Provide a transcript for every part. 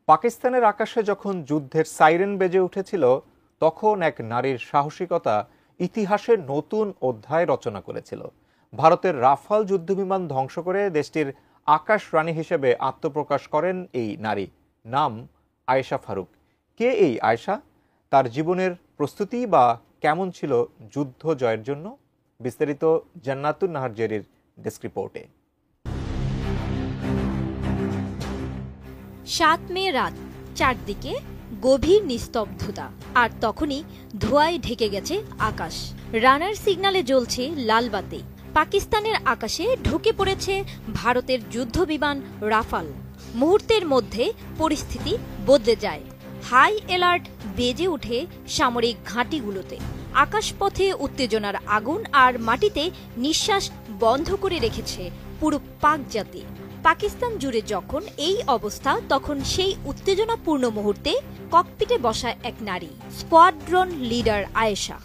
পাকিস্তানের আকাশে যখন যুদ্ধের সাইরেন বেজে উঠেছিল তখন এক নারীর সাহসিকতা ইতিহাসের নতুন অধ্যায় রচনা করেছিল। ভারতের রাফাল যুদ্ধবিমান ধ্বংস করে দেশটির আকাশ রানী হিসেবে আত্মপ্রকাশ করেন এই নারী। নাম আয়েশা ফারুক। কে এই আয়েশা? তার জীবনের প্রস্তুতি বা কেমন ছিল যুদ্ধ জয়ের জন্য? বিস্তারিত জান্নাতুন নাহার জেরির ডেস্ক রিপোর্টে। ৭ মে রাত, চারদিকে গভীর নিস্তব্ধতা, আর তখনই ধোঁয়ায় ঢেকে গেছে আকাশ। রানার সিগন্যালে জ্বলছে লাল বাতি। পাকিস্তানের আকাশে ঢুকে পড়েছে ভারতের যুদ্ধবিমান রাফাল। মুহূর্তের মধ্যে পরিস্থিতি বদলে যায়। হাই অ্যালার্ট বেজে ওঠে সামরিক ঘাঁটিগুলোতে। আকাশপথে উত্তেজনার আগুন আর মাটিতে নিঃশ্বাস বন্ধ করে রেখেছে পুরো পাক জাতি। পাকিস্তান জুড়ে যখন এই অবস্থা, তখন সেই উত্তেজনাপূর্ণ মুহূর্তে ককপিটে বসা এক নারী, স্কোয়াড্রন লিডার আয়েশা।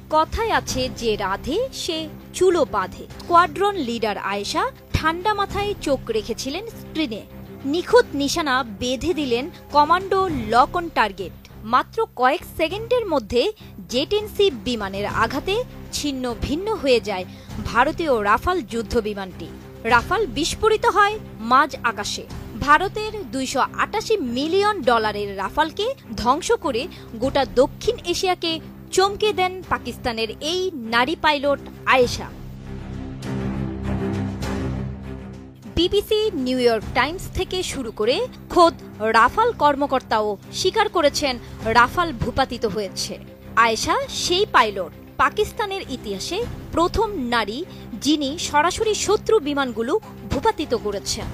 কথায় আছে, যে রাধে সে চুলো বাঁধে। স্কোয়াড্রন লিডার আয়েশা ঠান্ডা মাথায় চোখ রেখেছিলেন স্ক্রিনে। নিখুঁত নিশানা বেঁধে দিলেন কমান্ডো লক অন টার্গেট। মাত্র কয়েক সেকেন্ডের মধ্যে জেট-এনসি বিমানের আঘাতে ছিন্ন ভিন্ন হয়ে যায় ভারতীয় রাফাল যুদ্ধ বিমানটি। রাফাল বিস্ফোরিত হয় মাঝ আকাশে। ভারতের $288 মিলিয়ন রাফালকে ধ্বংস করে গোটা দক্ষিণ এশিয়াকে চমকে দেন পাকিস্তানের এই নারী pilot Ayesha. BBC, new York Times থেকে শুরু করে খোদ রাফাল কর্মকর্তাও স্বীকার করেছেন রাফাল ভূপাতিত হয়েছে। আয়েশা সেই পাইলট, পাকিস্তানের ইতিহাসে প্রথম নারী যিনি সরাসরি শত্রু বিমানগুলো ভূপাতিত করেছেন।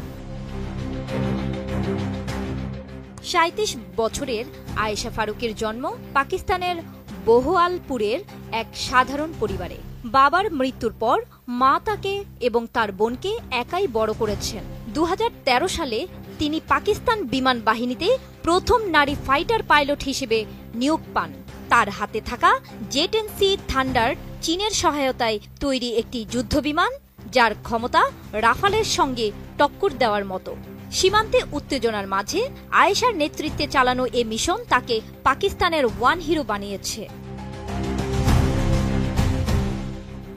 ৩৭ বছরের আয়েশা ফারুকের জন্ম পাকিস্তানের বহওয়ালপুরের এক সাধারণ পরিবারে। বাবার মৃত্যুর পর মা তাকে এবং তার বোনকে একাই বড় করেছেন। ২০১৩ সালে তিনি পাকিস্তান বিমান বাহিনীতে প্রথম নারী ফাইটার পাইলট হিসেবে নিয়োগ পান। তার হাতে থাকা জেট-এনসি থান্ডার চীনের সহায়তায় তৈরি একটি যুদ্ধবিমান, যার ক্ষমতা রাফালের সঙ্গে টক্কর দেওয়ার মতো। সীমান্তে উত্তেজনার মাঝে আয়েশার নেতৃত্বে চালানো এ মিশন তাকে পাকিস্তানের ওয়ান হিরো বানিয়েছে।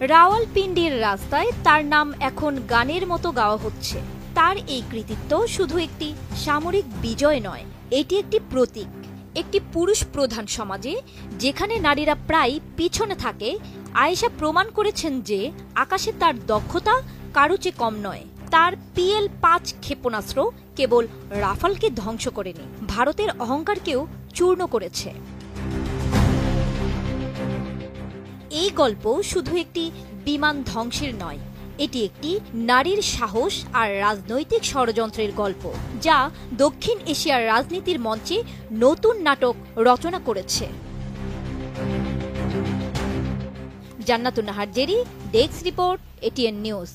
রাওয়ালপিন্ডির রাস্তায় তার নাম এখন গানের মতো গাওয়া হচ্ছে। তার এই কৃতিত্ব শুধু একটি সামরিক বিজয় নয়, এটি একটি প্রতীক। একটি পুরুষ প্রধান সমাজে যেখানে নারীরা প্রায় পিছনে থাকে, আয়েশা প্রমাণ করেছেন যে আকাশে তার দক্ষতা কারো চেয়ে কম নয়। তার PL-5 ক্ষেপণাস্ত্র কেবল রাফালকে ধ্বংস করেনি, ভারতের অহংকারকেও চূর্ণ করেছে। এই গল্প শুধু একটি বিমান ধ্বংসের নয়, এটি একটি নারীর সাহস আর রাজনৈতিক ষড়যন্ত্রের গল্প, যা দক্ষিণ এশিয়ার রাজনীতির মঞ্চে নতুন নাটক রচনা করেছে। জান্নাতুন Nahar Jerry, desk report, ATN news.